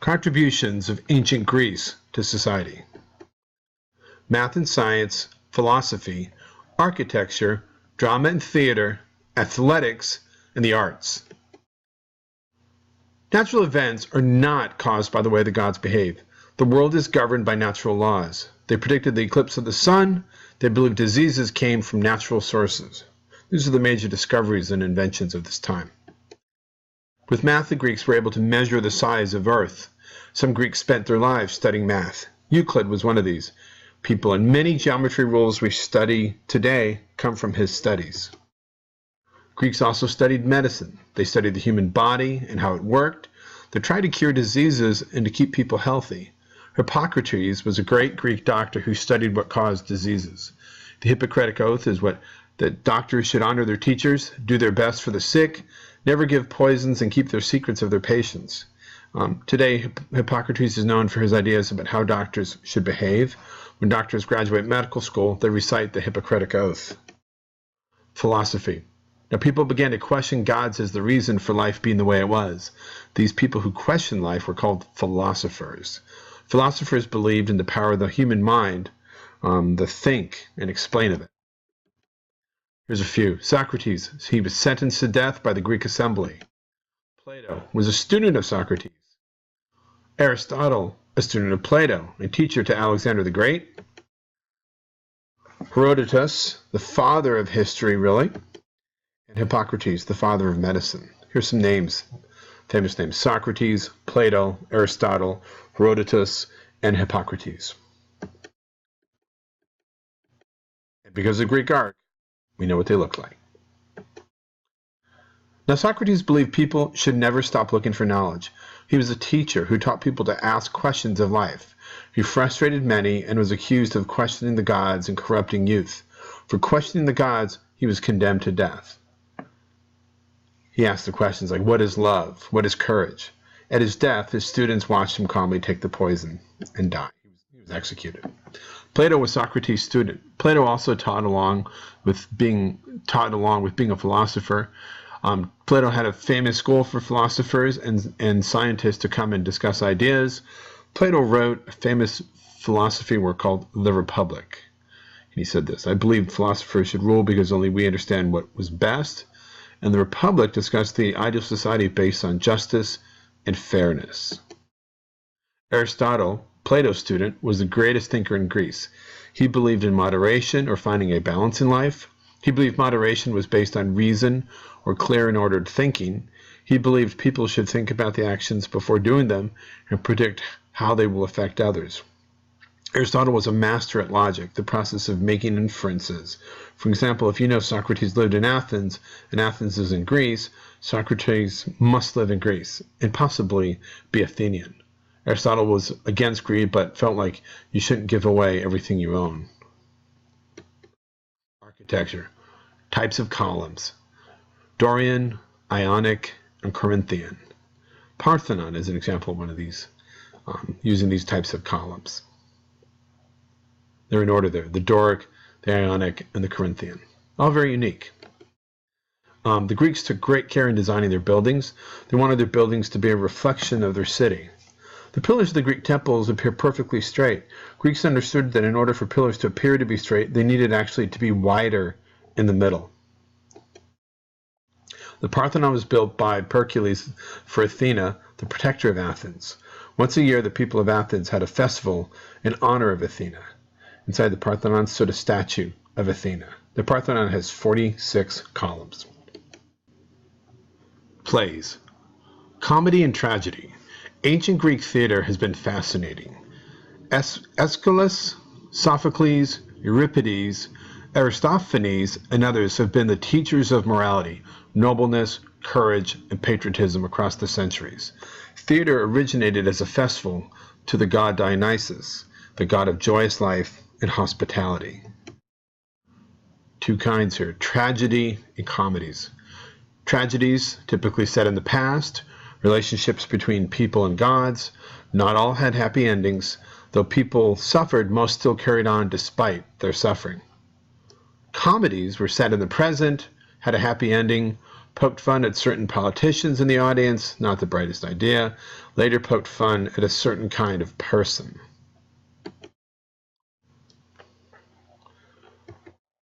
Contributions of ancient Greece to society. Math and science, philosophy, architecture, drama and theater, athletics, and the arts. Natural events are not caused by the way the gods behave. The world is governed by natural laws. They predicted the eclipse of the sun. They believed diseases came from natural sources. These are the major discoveries and inventions of this time. With math, the Greeks were able to measure the size of Earth. Some Greeks spent their lives studying math. Euclid was one of these people, and many geometry rules we study today come from his studies. Greeks also studied medicine. They studied the human body and how it worked. They tried to cure diseases and to keep people healthy. Hippocrates was a great Greek doctor who studied what caused diseases. The Hippocratic Oath is that doctors should honor their teachers, do their best for the sick, never give poisons, and keep their secrets of their patients. Today, Hippocrates is known for his ideas about how doctors should behave. When doctors graduate medical school, they recite the Hippocratic Oath. Philosophy. Now, people began to question gods as the reason for life being the way it was. These people who questioned life were called philosophers. Philosophers believed in the power of the human mind, to think and explain of it. Here's a few. Socrates, he was sentenced to death by the Greek assembly. Plato was a student of Socrates. Aristotle, a student of Plato, and teacher to Alexander the Great. Herodotus, the father of history, really. And Hippocrates, the father of medicine. Here's some names, famous names: Socrates, Plato, Aristotle, Herodotus, and Hippocrates. And because of Greek art, we know what they look like. Now, Socrates believed people should never stop looking for knowledge. He was a teacher who taught people to ask questions of life. He frustrated many and was accused of questioning the gods and corrupting youth. For questioning the gods, he was condemned to death. He asked the questions like, what is love? What is courage? At his death, his students watched him calmly take the poison and die. He was executed. Plato was Socrates' student. Plato also taught along with being a philosopher. Plato had a famous school for philosophers and scientists to come and discuss ideas. Plato wrote a famous philosophy work called The Republic. And he said this: I believe philosophers should rule because only we understand what was best. And the Republic discussed the ideal society based on justice and fairness. Aristotle, Plato's student, was the greatest thinker in Greece. He believed in moderation, or finding a balance in life. He believed moderation was based on reason or clear and ordered thinking. He believed people should think about the actions before doing them and predict how they will affect others. Aristotle was a master at logic, the process of making inferences. For example, if you know Socrates lived in Athens, and Athens is in Greece, Socrates must live in Greece, and possibly be Athenian. Aristotle was against greed, but felt like you shouldn't give away everything you own. Architecture. Types of columns: Dorian, Ionic, and Corinthian. Parthenon is an example of one of these, using these types of columns. They're in order there: the Doric, the Ionic, and the Corinthian. All very unique. The Greeks took great care in designing their buildings. They wanted their buildings to be a reflection of their city. The pillars of the Greek temples appear perfectly straight. Greeks understood that in order for pillars to appear to be straight, they needed actually to be wider in the middle. The Parthenon was built by Hercules for Athena, the protector of Athens. Once a year, the people of Athens had a festival in honor of Athena. Inside the Parthenon stood a statue of Athena. The Parthenon has 46 columns. Plays. Comedy and tragedy. Ancient Greek theater has been fascinating. Aeschylus, Sophocles, Euripides, Aristophanes, and others have been the teachers of morality, nobleness, courage, and patriotism across the centuries. Theater originated as a festival to the god Dionysus, the god of joyous life and hospitality. Two kinds here: tragedy and comedies. Tragedies, typically set in the past, relationships between people and gods. Not all had happy endings. Though people suffered, most still carried on despite their suffering. Comedies were set in the present, had a happy ending. poked fun at certain politicians in the audience, not the brightest idea. Later poked fun at a certain kind of person.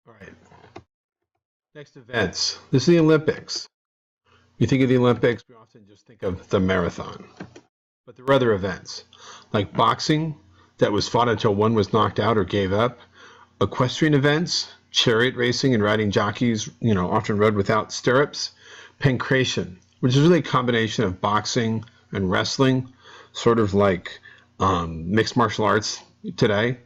All right. Next events. This is the Olympics. We think of the Olympics, we often just think of the marathon. But there were other events, like boxing that was fought until one was knocked out or gave up, equestrian events, chariot racing and riding jockeys, often rode without stirrups, pancration, which is really a combination of boxing and wrestling, sort of like mixed martial arts today.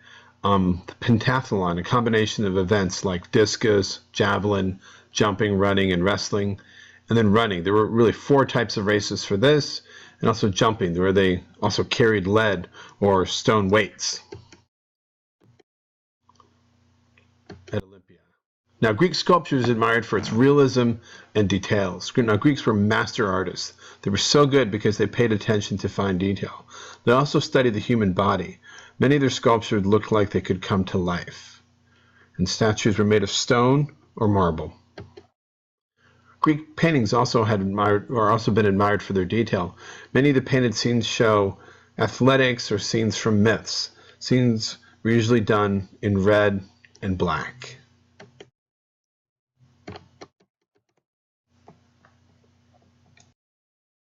The pentathlon, a combination of events like discus, javelin, jumping, running, and wrestling, and then running. There were really 4 types of races for this, and also jumping, where they also carried lead or stone weights at Olympia. Now, Greek sculpture is admired for its realism and details. Now, Greeks were master artists. They were so good because they paid attention to fine detail. They also studied the human body. Many of their sculptures looked like they could come to life. And statues were made of stone or marble. Greek paintings also been admired for their detail. Many of the painted scenes show athletics or scenes from myths. Scenes were usually done in red and black.